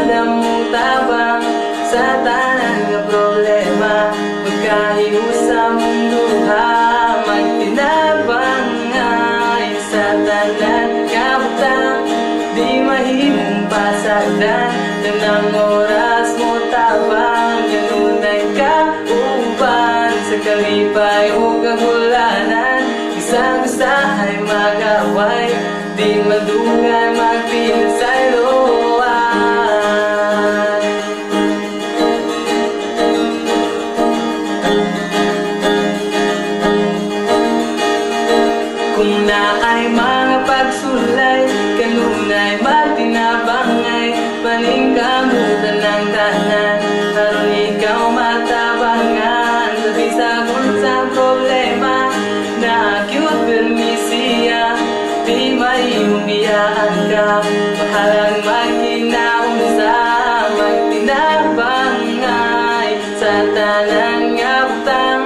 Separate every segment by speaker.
Speaker 1: tabang sa tanan nga problema. Magkahiusa mundo ha, magtinabang ay sa tanan nga butang. Di mahimong pasagdan, tanang oras mo tabang. Ganunay ka uban sa kalipay o kagulanan. Isang usahay magaway, di madugay magpinsay loan. Kung naay mga pagsulay, kanunay magtinabangay, paningkamutan ng tanan. Karon ikaw matabangan, sa bisagon sa problema. Na cute permisiya, di mahimong biyaan ka. Mahalang magkinaunsa, magtinabangay sa tanan nga butang.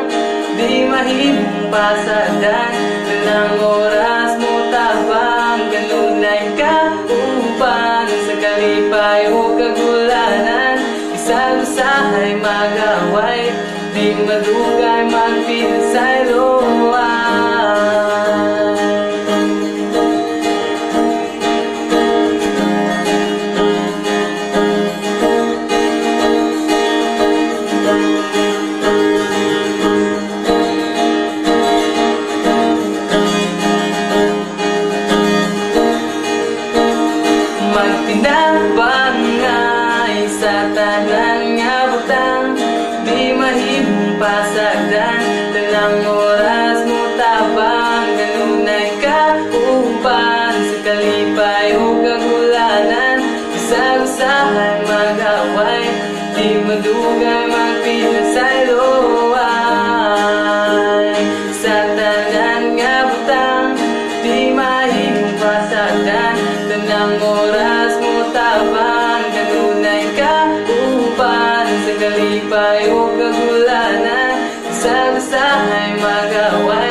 Speaker 1: Di mahimong pasagdan, tanang oras mo tabang. Ganunay ka uban sa kalipay o kagulanan. Isang usahay magaway, di madugay magpinsay loan. Magtinabangay sa tanan nga butang. Di mahimong pasagdan, tanang oras mo tabang. Ganunay ka uban sa kalipay o kagulanan. Isang usahay magaway, di madugay magpinsay loan. Sa tanan nga butang, di mahimong pasagdan, tanang oras mo tabang. Ganunay ka uban sa kalipay o kagulanan. Isang usahay magaway,